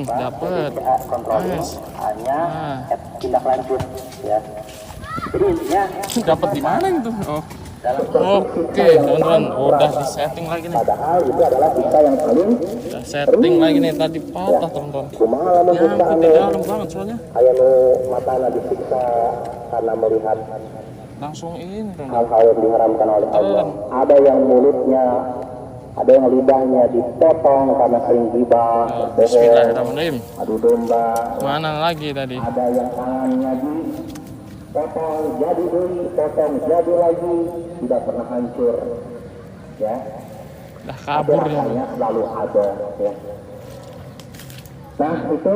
dapat. Nice. Hanya tindak lanjut ya. Jadi intinya Dapat di mana itu? Oh. dalam Oke, teman-teman, udah di setting lagi nih. padahal itu adalah kita yang paling Udah setting lagi nih, tadi patah teman-teman. kumaha lamun Ya, kita kita dalam banget soalnya. aya nu matana disiksa karena melihat Langsung ini teman-teman. hal-hal yang diharamkan oleh Allah. Ada yang mulutnya, ada yang lidahnya dipotong karena sering gibah, bohong, Bismillahirrahmanirrahim. adu domba. Mana lagi tadi? Ada yang tangannya dipotong jadi deui, potong jadi lagi, tidak pernah hancur. Ya, Udah kabur ya. hanya selalu ada. Ya. Nah itu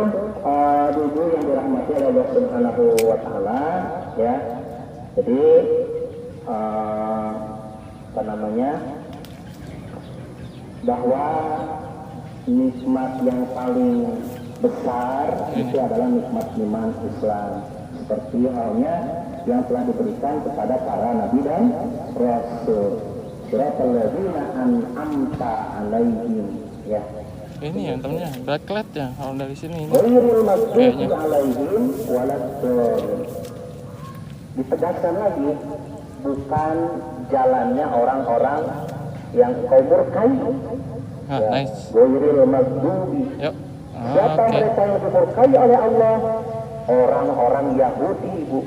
dulu yang dirahmati oleh Allah Subhanahu Wa Taala. Ya. Jadi apa namanya, bahwa nikmat yang paling besar itu adalah nikmat iman Islam, seperti halnya yang telah diberikan kepada para nabi dan rasul. Siratal ladzina an'amta 'alaihim, ya. Ini ya temennya, backlight ya kalau dari sini ini. Ghairil maghdubi Kayaknya. 'alaihim waladdallin. Ditegaskan lagi, bukan jalannya orang-orang yang kau murkai. Ah, nice. Ghairil maghdubi. Yuk. Siapa Oke. mereka yang dimurkai oleh Allah? Orang-orang Yahudi, Bu.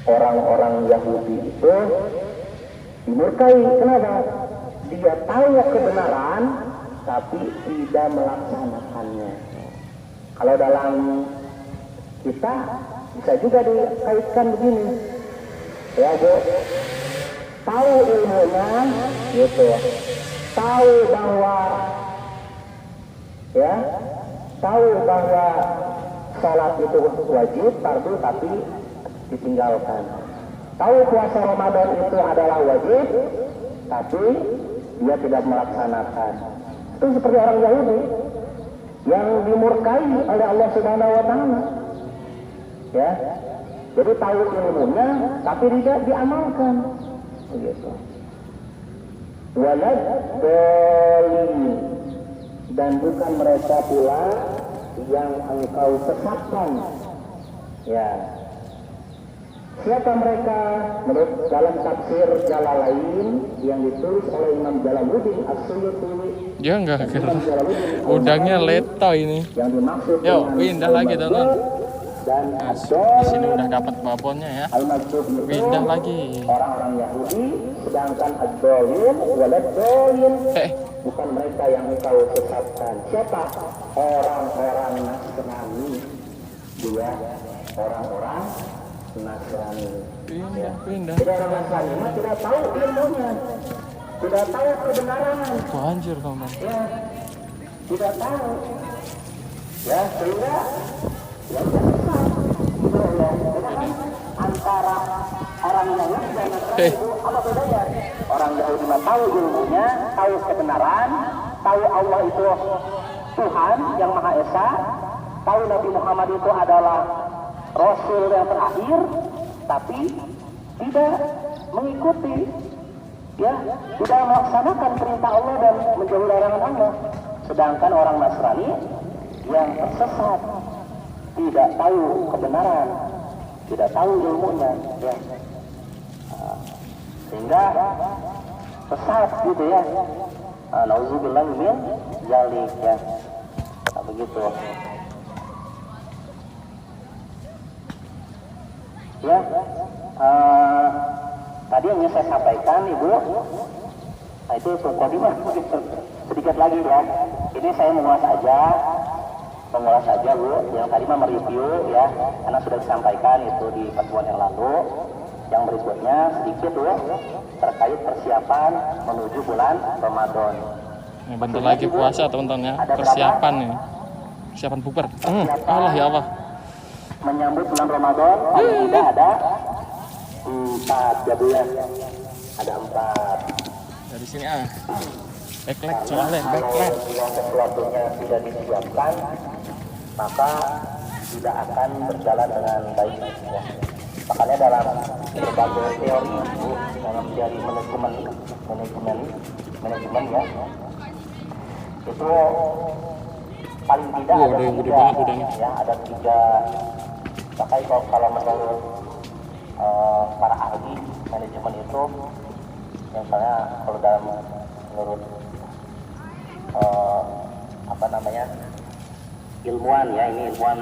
Orang-orang Yahudi itu dimurkai. Kenapa? Dia tahu kebenaran, tapi tidak melaksanakannya. Kalau dalam kita bisa juga dikaitkan begini, ya Bu. Tahu ilmunya, gitu. Tahu bahwa, ya, tahu bahwa salat itu wajib, fardu, tapi ditinggalkan. Tahu puasa Ramadan itu adalah wajib, tapi dia tidak melaksanakan. Itu seperti orang Yahudi yang dimurkai oleh Allah Subhanahu Wa Taala. Ya, jadi tahu ilmunya, tapi tidak diamalkan. Begitu. Walad dolin, dan bukan mereka pula yang engkau sesatkan. Ya. Siapa mereka? Menurut dalam tafsir Jalalain yang ditulis oleh Imam Jalaluddin As-Suyuti. Dia enggak kira. Udangnya leto ini. Yang dimaksud Yuk, dengan pindah lagi teman-teman. dan Nah, di sini udah dapat babonnya ya. Al-Maksud itu Pindah lagi. orang-orang Yahudi, sedangkan ad-dolin walad dolin, bukan mereka yang engkau sesatkan. Siapa? Orang-orang Nasrani. Dia orang-orang Nasrani. Pindah. Jadi orang Nasrani mah tidak tahu ilmunya, tidak tahu kebenaran, Banjir teman-teman. ya, tidak tahu, ya, sehingga ya sesat. Gitu ya. Jadi antara orang Yahudi dan Nasrani itu apa bedanya? Orang Yahudi mah tahu ilmunya, tahu kebenaran, tahu Allah itu Tuhan yang Maha Esa, tahu Nabi Muhammad itu adalah Rasul yang terakhir, tapi tidak mengikuti, ya, tidak melaksanakan perintah Allah dan menjauhi larangan Allah. Sedangkan orang Nasrani yang tersesat, tidak tahu kebenaran, tidak tahu ilmunya, ya. Sehingga sesat gitu ya. Nauzubillah min dzalik, ya. Nah, begitu. Ya, tadi yang saya sampaikan Ibu, nah itu mukadimah sedikit lagi ya. Ini saya mengulas aja Bu, yang tadi mah mereview ya, karena sudah disampaikan itu di pertemuan yang lalu. Yang berikutnya sedikit Bu, terkait persiapan menuju bulan Ramadan. Ini bentar lagi puasa teman-teman ya. Persiapan nih. Persiapan bubar. Allah ya Allah. Menyambut bulan Ramadan, paling tidak ada 4 ya Bu ya. Ada 4. Dari sini backlight soalnya, backlight. Kalau sesuatunya tidak disiapkan, maka tidak akan berjalan dengan baik. Ya. Makanya dalam berbagai teori, dalam teori manajemen ya, itu paling tidak ada ada yang gede tiga, banget udangnya. ya ada tiga. Makanya kalau menurut para ahli manajemen itu, misalnya kalau dalam menurut apa namanya ilmuwan ya, ini ilmuwan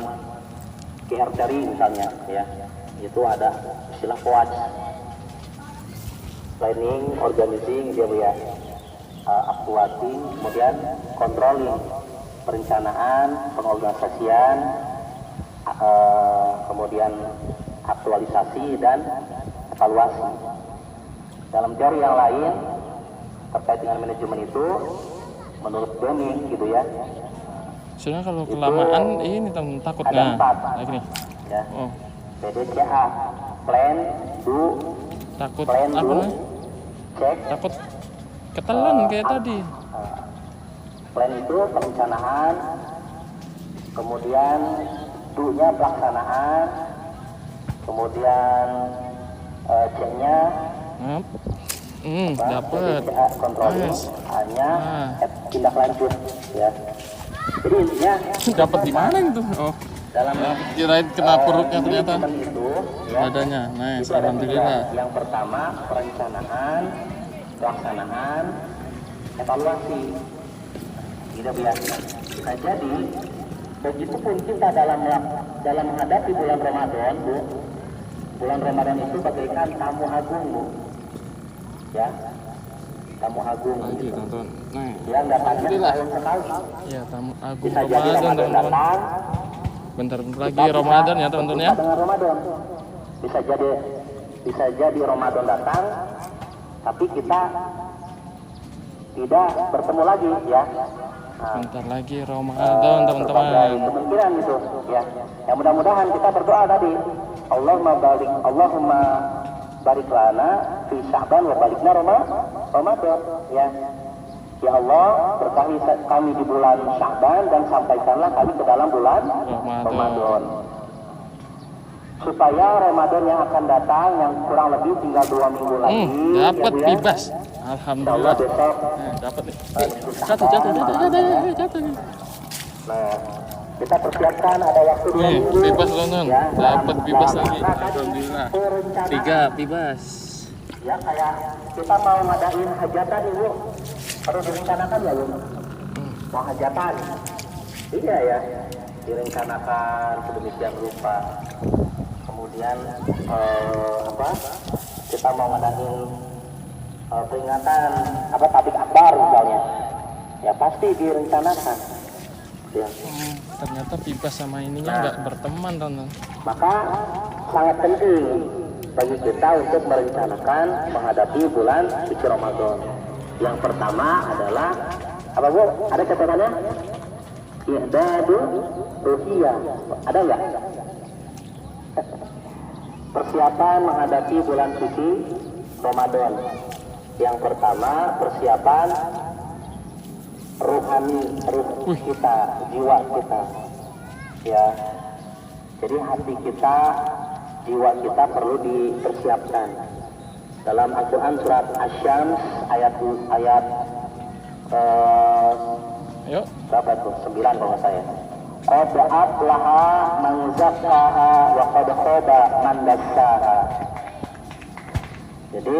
KRTRI misalnya ya, itu ada istilah POAJ, planning, organizing, dia ya, actuating, kemudian controlling, perencanaan, pengorganisasian, kemudian aktualisasi dan evaluasi. Dalam teori yang lain terkait dengan manajemen itu, menurut Deming gitu ya. Soalnya kalau kelamaan ini takut Ada 4 lagi nih. ya. Oh, PDCA, plan, do, takut plan, apa do, nih? check. Takut ketelan kayak tadi. Plan itu perencanaan, kemudian do-nya pelaksanaan, kemudian check-nya Dapat. kontrolnya Nice. hanya tindak lanjut ya. Jadi intinya Dapat di mana itu? Oh, dalam kirain kena perutnya ternyata. manajemen itu ya, Badannya, nice, itu ada alhamdulillah. 3. Yang pertama perencanaan, pelaksanaan, evaluasi. Tidak biasa. Nah jadi begitupun kita dalam menghadapi bulan Ramadan, Bu. Bulan Ramadan itu bagaikan tamu agung, Bu. Ya, tamu agung. Lagi Gitu. teman-teman. Nah, Yang datangnya alhamdulillah. setahun sekali. Ya tamu agung Bisa jadi Ramadan Ramadan teman-teman. datang. Bentar lagi Ramadan ya teman-teman ya. Dengan Ramadan. Bisa jadi Ramadan datang, tapi kita tidak bertemu lagi ya. Nah, Bentar lagi Ramadan berbagai teman-teman. kemungkinan gitu ya. Yang mudah-mudahan kita berdoa tadi, Allahumma barik lana fi Sya'ban wa balikna Ramadan ya. Ya Allah, berkahi kami di bulan Sya'ban dan sampaikanlah kami ke dalam bulan Ramadan. Supaya Ramadan yang akan datang yang kurang lebih tinggal 2 minggu lagi Dapat ya, Bu, ya. bebas. Insya Alhamdulillah. Allah besok Dapat nih. jatuh. Jatuh. Nah, kita persiapkan ada waktu 2 minggu. Bebas teman-teman. Ya, Dapat bebas dalam lagi. rangka tadi, Alhamdulillah. perencanaan. 3 bebas. Ya kayak kita mau ngadain hajatan Ibu, perlu direncanakan ya Bu? Mau hajatan? Iya ya, direncanakan sedemikian rupa. Kemudian kita mau ngadain peringatan tablik akbar misalnya, ya pasti direncanakan. Ya. Ternyata bebas sama ininya nggak berteman teman-teman. Maka sangat penting bagi kita untuk merencanakan menghadapi bulan suci Ramadan. Yang pertama adalah apa Bu? Ada catatannya? I'dadu ruhiyah. Ada nggak? Persiapan menghadapi bulan suci Ramadan. Yang pertama persiapan ruhani, ruh kita, jiwa kita. Ya. Jadi hati kita, jiwa kita perlu dipersiapkan. Dalam Al-Quran surat Asy-Syams ayat Ayo. berapa tuh? 9 kalau nggak saya. Qad aflaha man zakkaha wa qad khaba man dassaha. Jadi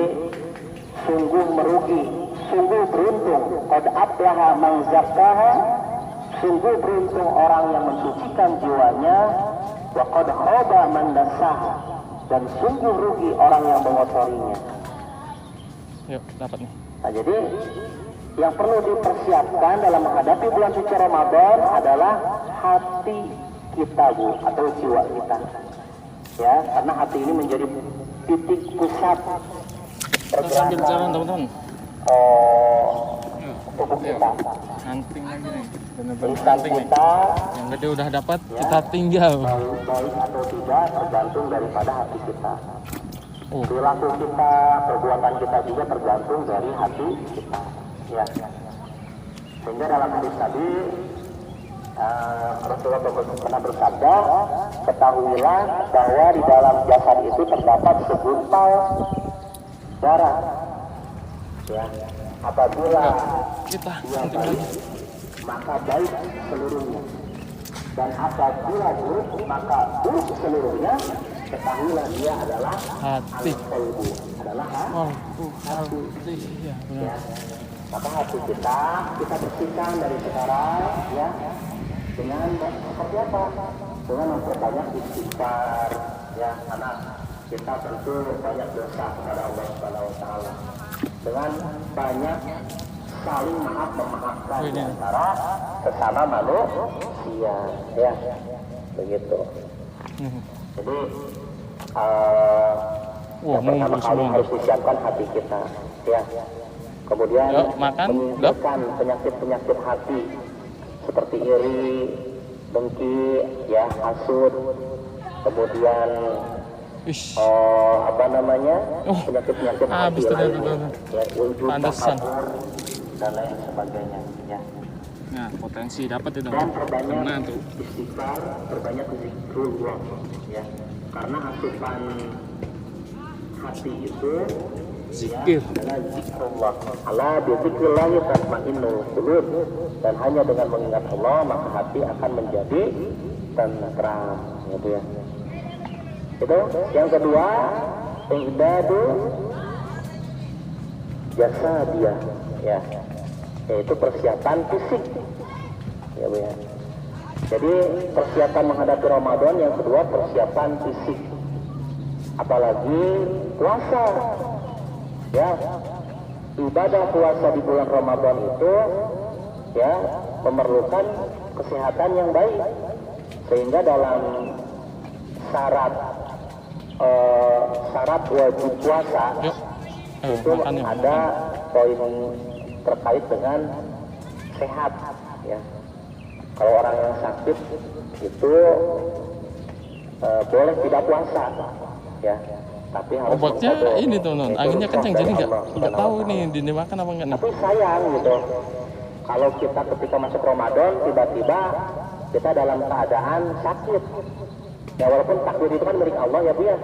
sungguh merugi, sungguh beruntung. Qad aflaha man zakkaha, sungguh beruntung orang yang mensucikan jiwanya. Wa qad khaba man dassaha, dan sungguh rugi orang yang mengotorinya. Yuk, dapat nih. Nah, jadi yang perlu dipersiapkan dalam menghadapi bulan suci Ramadan adalah hati kita, Bu, atau jiwa kita. Ya, karena hati ini menjadi titik pusat Kita sambil jalan pergerakan teman-teman. tubuh kita. Hunting lagi nih. Bener-bener Urusan hunting nih. kita Yang gede udah dapat, kita tinggal. baik atau tidak tergantung daripada hati kita. Oh, Perilaku kita, perbuatan kita juga tergantung dari hati kita. Ya. Sehingga dalam hadis tadi Rasulullah pernah bersabda, ketahuilah bahwa di dalam jasad itu terdapat segumpal darah. Ya. Apabila kita dia hunting baik, lagi. maka baik seluruhnya. Dan apabila buruk, maka buruk seluruhnya. Ketahuilah dia adalah Hati. al-qalbu, adalah hati. Ya, benar. ya. Maka hati kita bersihkan dari sekarang ya dengan seperti apa? Dengan memperbanyak istighfar ya, karena kita tentu banyak dosa kepada Allah Subhanahu wa taala. Dengan banyak saling memaafkan di antara sesama manusia ya. Begitu. Jadi yang pertama kali harus disiapkan hati kita ya. Kemudian menyingkirkan penyakit-penyakit hati seperti iri, dengki, ya, hasud. Kemudian penyakit-penyakit hati lainnya, ya, ujub, takabur, dan lain sebagainya ya. Nah, potensi dapat itu. Dan perbanyak istighfar, perbanyak zikrullah ya. Karena asupan hati itu zikir adalah zikrullah. Ala bi zikrillah tatma'innul qulub. Dan hanya dengan mengingat Allah maka hati akan menjadi tentram gitu ya. Itu yang kedua, i'dadu jasadiyah ya. Yaitu persiapan fisik ya Bu ya. Jadi persiapan menghadapi Ramadan, yang kedua persiapan fisik, apalagi puasa ya. Ibadah puasa di bulan Ramadan itu ya memerlukan kesehatan yang baik, sehingga dalam syarat wajib puasa itu ada poin terkait dengan sehat ya. Kalau orang yang sakit itu boleh tidak puasa ya, tapi harus obatnya ini tuh non, anginnya kencang jadi nggak tahu nih dimakan apa enggak. Tapi sayang gitu, kalau kita ketika masuk Ramadan tiba-tiba kita dalam keadaan sakit ya, walaupun takdir itu kan milik Allah ya Bu ya,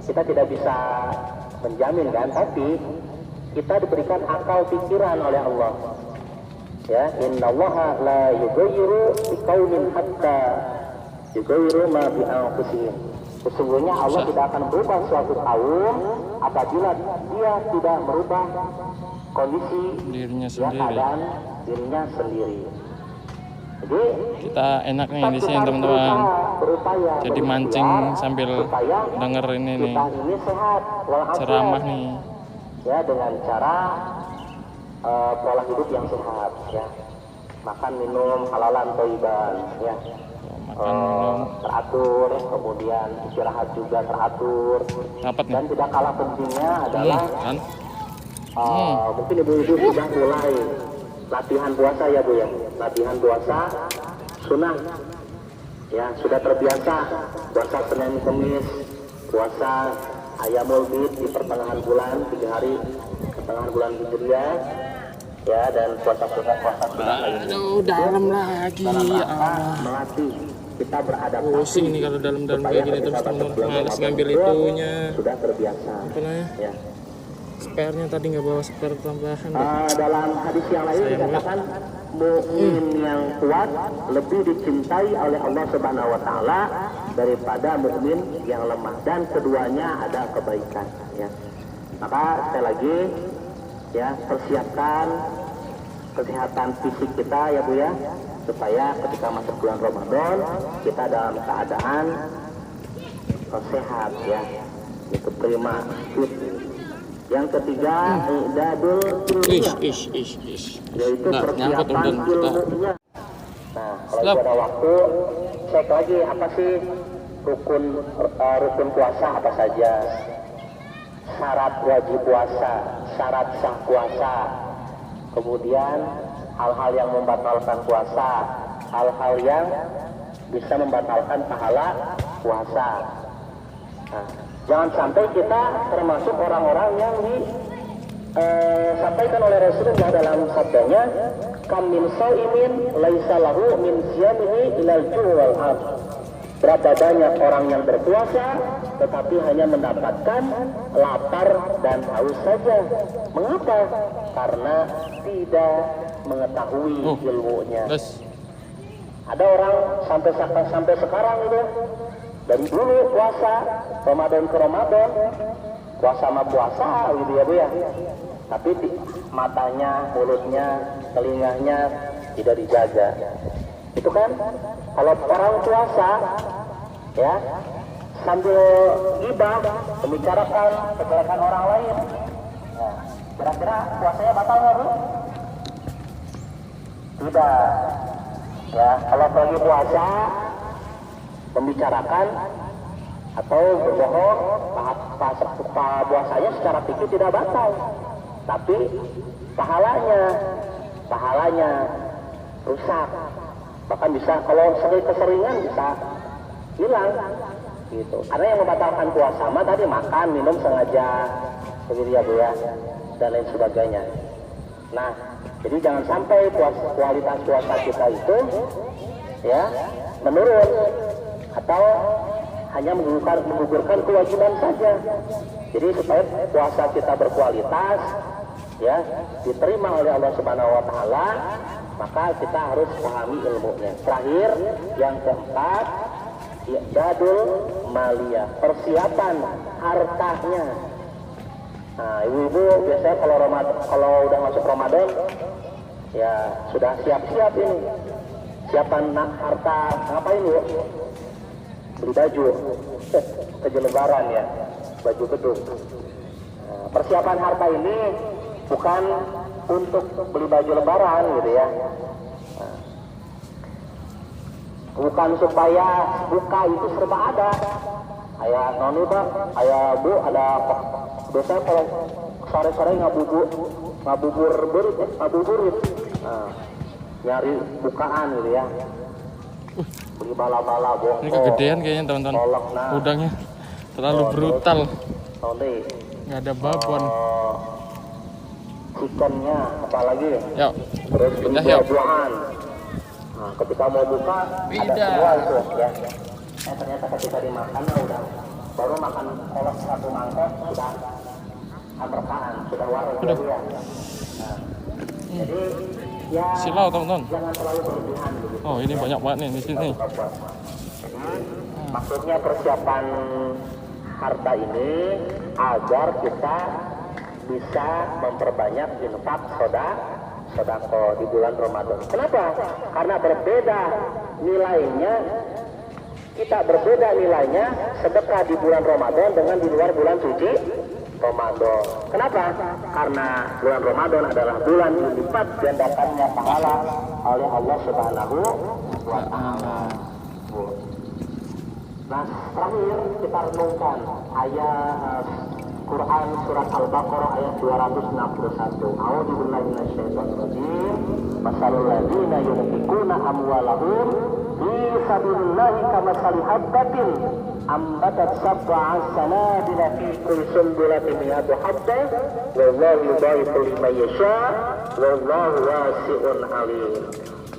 kita tidak bisa menjamin kan, tapi kita diberikan akal pikiran oleh Allah ya. Innallaha la yughayyiru biqaumin hatta yughayyiru ma bi anfusihim. Sesungguhnya Allah tidak akan berubah suatu kaum apabila dia tidak merubah kondisi dirinya ya, sendiri. keadaan dirinya sendiri. Jadi kita enak nih di sini teman-teman. Jadi mancing sambil denger ini nih ceramah nih. Ya, dengan cara pola hidup yang sehat ya, makan minum halalan thayyiban ya, makan minum teratur, kemudian istirahat juga teratur. Dan tidak kalah pentingnya adalah mungkin ibu-ibu sudah mulai latihan puasa ya Bu ya, latihan puasa sunnah ya, sudah terbiasa puasa Senin Kamis, puasa Ayamul Bid di pertengahan bulan, 3 hari pertengahan bulan Hijriah ya, dan puasa lainnya. Aduh, dalam lagi melatih kita beradaptasi. Pusing nih kalau dalam-dalam kayak gini terus teman-teman, males ngambil itunya. Sudah terbiasa. Apa namanya? Ya. Spare-nya tadi nggak bawa spare tambahan. Dalam hadis yang lain dikatakan mukmin yang kuat lebih dicintai oleh Allah Subhanahu wa taala daripada mukmin yang lemah, dan keduanya ada kebaikan ya. Maka sekali lagi ya, persiapkan kesehatan fisik kita ya Bu ya, supaya ketika masuk bulan Ramadan kita dalam keadaan sehat ya, itu prima fit. Yang ketiga, i'dadul ilmiah, yaitu persiapan ilmunya. Nah, kalau ada waktu, cek lagi apa sih rukun puasa apa saja, syarat wajib puasa, syarat sah puasa, kemudian hal-hal yang membatalkan puasa, hal-hal yang bisa membatalkan pahala puasa. Nah, jangan sampai kita termasuk orang-orang yang disampaikan oleh Rasulullah dalam sabdanya, kam min shaimin laisa lahu min siyamihi ilal ju' wal 'ath. Berapa banyak orang yang berpuasa tetapi hanya mendapatkan lapar dan haus saja. Mengapa? Karena tidak mengetahui Oh, ilmunya. Terus Ada orang sampai sekarang itu dari dulu puasa Ramadan ke Ramadan, puasa sama puasa gitu ya Bu ya. Tapi matanya, mulutnya, telinganya tidak dijaga. Itu kan kalau orang puasa ya sambil gibah membicarakan kejelekan orang lain. Nah, kira-kira puasanya batal nggak Bu? Tidak. Ya, kalau lagi puasa membicarakan atau berbohong, puasanya secara fikih tidak batal, tapi pahalanya rusak, bahkan bisa kalau keseringan bisa hilang gitu. Karena yang membatalkan puasa mah tadi makan, minum sengaja, begitu ya Bu ya, dan lain sebagainya. Nah, jadi jangan sampai kualitas puasa kita itu ya menurun atau hanya menggugurkan kewajiban saja. Jadi supaya puasa kita berkualitas ya diterima oleh Allah Subhanahu wa taala, maka kita harus pahami ilmunya. Terakhir yang keempat, i'dadul maliyah, persiapan hartanya. Nah, ibu-ibu biasanya kalau udah masuk Ramadan ya sudah siap-siap ini. Siapan harta ngapain Bu? Beli baju. Baju lebaran ya, baju gedung. Nah, persiapan harta ini bukan untuk beli baju lebaran gitu ya. Nah, bukan supaya buka itu serba ada. Ayah noni Pak, ayah Bu ada biasanya kalau sore-sore ngabuburit. Nah, nyari bukaan gitu ya. Beli bala-bala bongkok. ini kegedean kayaknya teman-teman. Udangnya terlalu brutal. Nggak ada babon. Chickennya apalagi. Yuk, Terus pindah yuk. buah-buahan. Nah, ketika mau buka ada semua itu ya. Ternyata ketika dimakan udah baru makan kolak satu mangkok sudah amrekaan, sudah warung ya. Nah, jadi ya Silau teman-teman. jangan terlalu berlebihan begitu. Oh, ini banyak banget nih di sini. Maksudnya persiapan harta ini agar kita bisa memperbanyak infak sedekah di bulan Ramadan. Kenapa? Karena berbeda nilainya. Kita berbeda nilainya sedekah di bulan Ramadan dengan di luar bulan suci Ramadan. Kenapa? Karena bulan Ramadan adalah bulan yang dilipat gandakannya pahala oleh Allah Subhanahu wa taala. Nah, terakhir kita renungkan ayat Quran surat Al-Baqarah ayat 261. A'udzubillahi minasyaitonir rajim. Masalul ladzina yunfiquna amwalahum fi sabilillahi kamathali habbatin ambatat sab'a sanabila fi kulli sunbulatin mi'atu habbah wallahu yudha'ifu liman yasha wallahu wasi'un alim.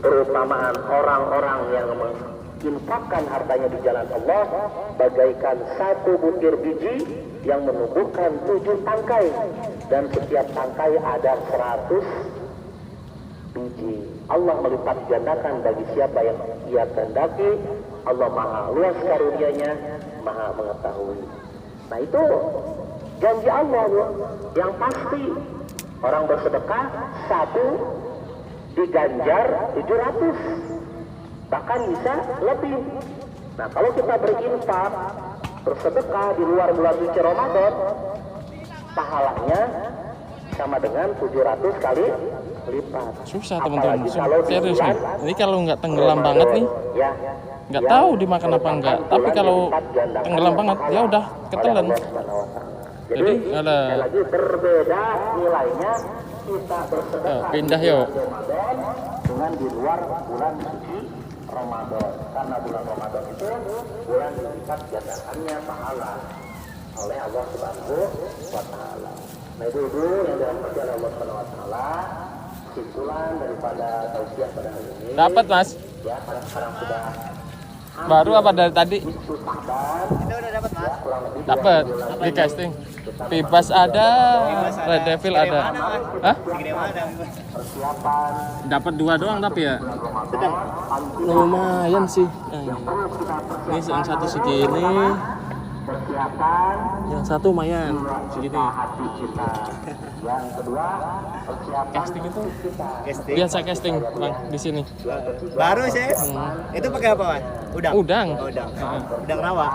Perumpamaan orang-orang yang menginfakkan hartanya di jalan Allah bagaikan satu butir biji yang menumbuhkan 7 tangkai dan setiap tangkai ada 100 biji. Allah melipat gandakan bagi siapa yang Ia kehendaki. Allah Maha luas karunia-Nya, Maha mengetahui. Nah, itu janji Allah yang pasti. Orang bersedekah 1 diganjar 700, bahkan bisa lebih. Nah, kalau kita berinfak bersedekah di luar bulan suci Ramadan, pahalanya sama dengan 700 kali lipat. Susah teman-teman, serius nih. Ini kalau nggak tenggelam banget nih, nggak tahu dimakan apa enggak. Tapi kalau tenggelam banget, ya udah ketelan. Jadi ada lagi berbeda nilainya kita bersedekah pindah yuk. dengan di luar bulan suci Ramadan. Karena bulan Ramadan itu bulan dilipat gandakannya pahala oleh Allah Subhanahu wa taala. Nah, ibu-ibu yang dirahmati oleh Allah Subhanahu wa taala, kesimpulan daripada tausiah pada hari ini. Dapat, Mas. Ya, sekarang sudah Baru apa dari tadi? itu sabar. Itu udah dapat mas. Dapat di casting. Bebas ada, Red Devil ada. Hah? Segede mana? Persiapan Dapat 2 doang tapi ya. Sedang. Lumayan sih. Ini yang satu segini, persiapan yang satu lumayan segini. hati kita. Yang kedua, persiapan Casting itu Casting. biasa casting Bang di sini. Baru sih. Itu pakai apa mas? Udang. Udang. Oh, udang. Udang rawa.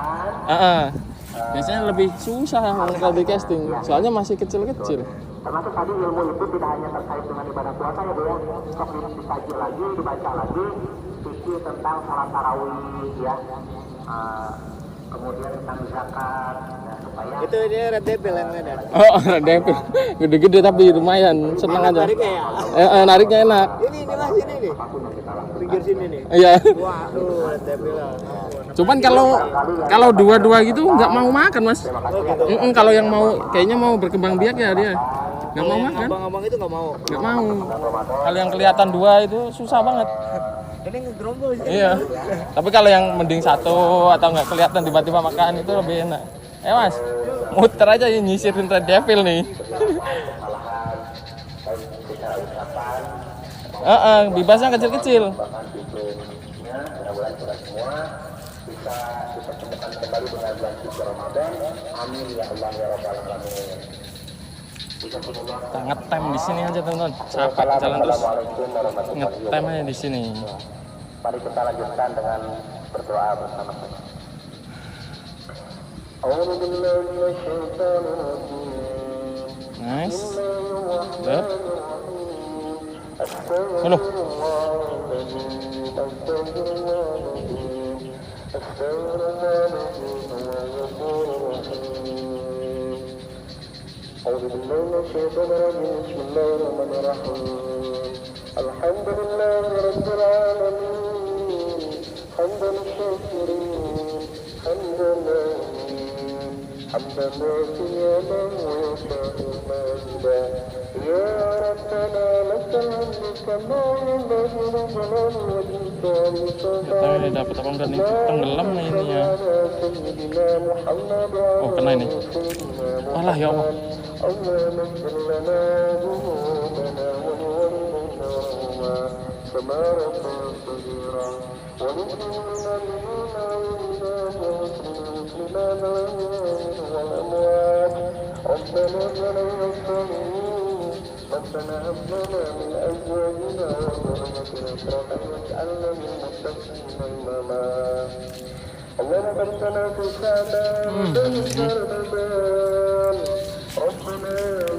Biasanya lebih susah kalau di casting, soalnya masih kecil-kecil. termasuk tadi ilmu itu tidak hanya terkait dengan ibadah puasa ya Bu ya. Sok dikaji lagi, dibaca lagi, fikih tentang salat tarawih ya. Kemudian tentang zakat ya, supaya Itu dia Red Devil yang ada. Oh, Devil. Gede-gede tapi lumayan, seneng aja. Nariknya ya. Nariknya enak. Ini mas ini nih. Pinggir sini nih. Iya. Waduh, Red Devil lah. Cuman kalau dua-dua gitu nggak mau makan mas. Kalau yang mau kayaknya mau berkembang biak ya dia nggak mau makan. Abang-abang itu nggak mau. Nggak mau. Kalau yang kelihatan 2 itu susah banget. Ini ngegerombol sih. Iya. Tapi kalau yang mending 1 atau nggak kelihatan tiba-tiba makan itu lebih enak. Mas, muter aja ya nyisirin Red Devil nih. Bebasnya kecil-kecil. mudah-mudahan kita semua bisa dipertemukan kembali dengan bulan suci Ramadan. Amin ya Allah ya Rabbal Alamin. Kita ngetem di sini aja teman-teman. Capek jalan terus. Ngetem aja di sini. Mari kita lanjutkan dengan berdoa bersama-sama. Nice. Udah. Halo. أعوذ بالله من الشيطان الرجيم بسم الله الرحمن الرحيم الحمد لله رب العالمين حمدا الشاكرين حمدا الآمين حمدا نافيا ويشاء ماجدا يا ربنا لك الحمد كما ينبغي لجلال وجهك Kita ini dapat apa enggak nih? Tenggelam nih ini ya. سيدنا محمد Oh kena ini. Alah ya Allah. اللهم اغفر لنا ذنوبنا ونولنا وما كما ربنا صغيرا وللمؤمنين والمؤمنات والمسلمين والأموات ربنا ظلمنا الظالمين ربنا هب لنا من أزواجنا وذريتنا قرة واجعلنا للمتقين إماما اللهم بارك لنا في الشعبان وشهر رمضان ربنا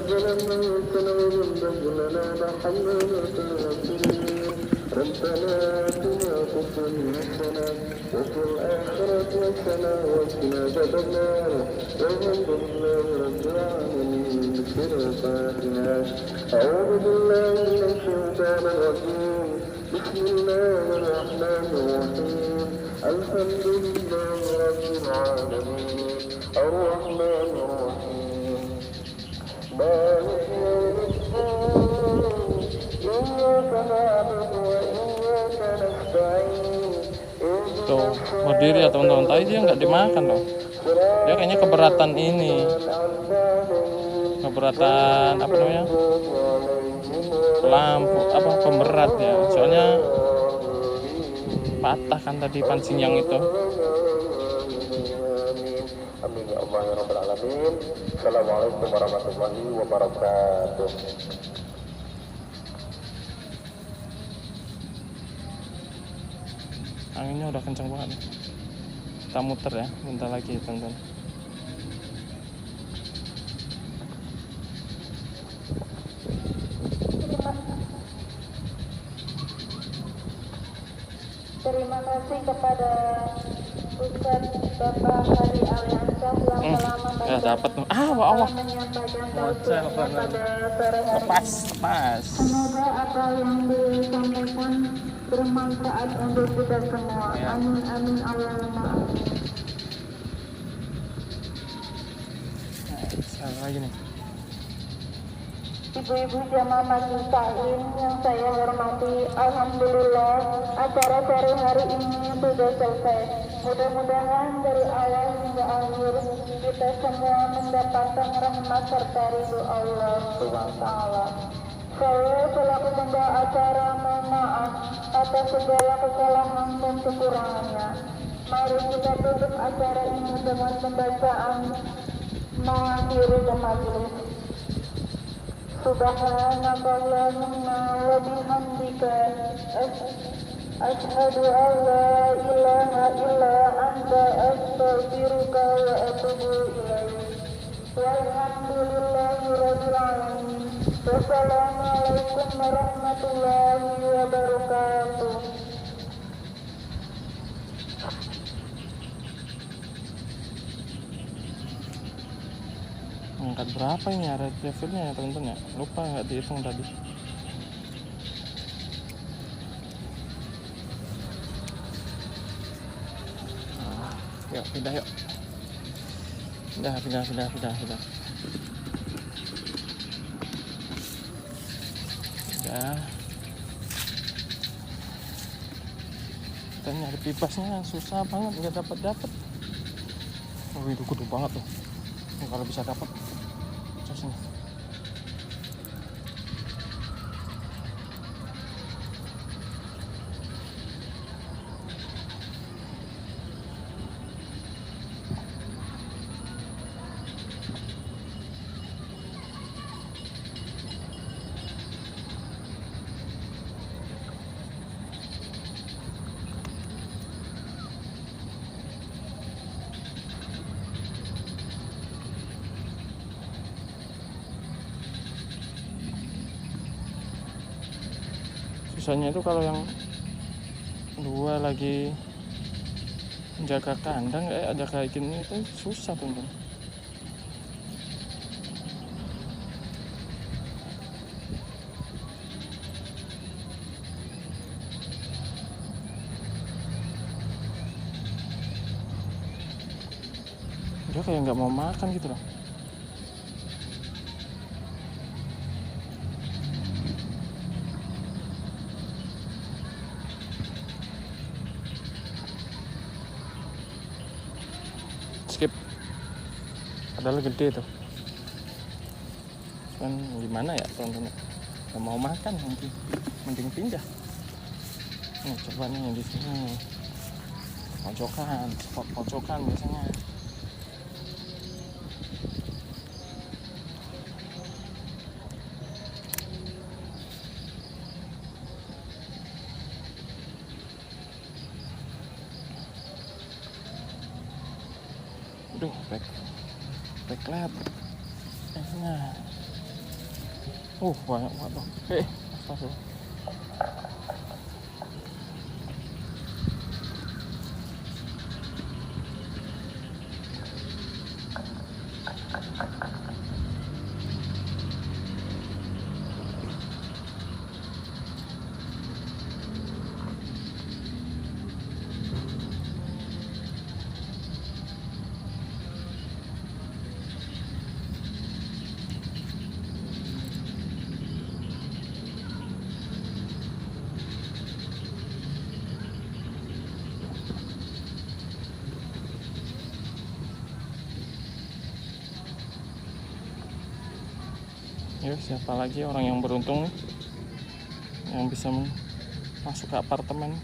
ظلمنا انفسنا ومن لنا نحن متوكلين ربنا اتنا في الدنيا حسنه وفي الاخره حسنه وقنا عذاب النار والحمد لله رب العالمين برفاتنا اعوذ بالله من الشيطان الرجيم بسم الله الرحمن الرحيم الحمد لله رب العالمين الرحمن الرحيم مالك يوم الدين إياك نعبد وإياك نستعين Tuh, berdiri ya teman-teman. Tadi dia nggak dimakan loh. Dia kayaknya keberatan ini. Keberatan apa namanya? Lampu apa pemberat ya. Soalnya patah kan tadi pancing yang itu. Amin ya Allah ya Rabbal Alamin. Assalamualaikum warahmatullahi wabarakatuh. Anginnya udah kencang banget. Kita muter ya, bentar lagi teman-teman. Terima kasih kepada Ustaz Bapak Hari Aliansyah yang telah Ya dapat tuh. Allah. menyampaikan Bocel tausiahnya banget. pada sore hari. Lepas. Semoga apa yang disampaikan bermanfaat untuk kita semua. Ya. Amin amin Allahumma amin. Salah lagi nih. Ibu-ibu jamaah majelis taklim yang saya hormati, alhamdulillah acara sore hari ini sudah selesai. Mudah-mudahan dari awal hingga akhir kita semua mendapatkan rahmat serta ridho Allah SWT. Saya selaku pembawa acara mohon maaf atas segala kesalahan dan kekurangannya. Mari kita tutup acara ini dengan pembacaan mengakhiri majelis. Subhanakallahumma wa bihamdika asyhadu an la ilaha illa anta astaghfiruka wa atubu ilaik. Walhamdulillahi rabbil alamin. Wassalamualaikum warahmatullahi wabarakatuh. Angkat berapa ini area levelnya ya teman-teman ya? Lupa nggak dihitung tadi. Yuk pindah yuk. Pindah. Kita nyari pipasnya susah banget, nggak dapat. Oh itu gede banget tuh. Ini kalau bisa dapat, terus nih. Susahnya itu kalau yang dua lagi jaga kandang ada kayak gini itu susah teman-teman. Dia kayak nggak mau makan gitu loh. Skip, padahal gede tuh, cuman gimana ya teman-teman, nggak mau makan nanti, mending pindah. Nih coba nih di sini, spot pojokan biasanya. Aduh, back lab. Nah. Banyak banget tuh. Astagfirullah. Ya, siapa lagi orang yang beruntung nih yang bisa masuk ke apartemen.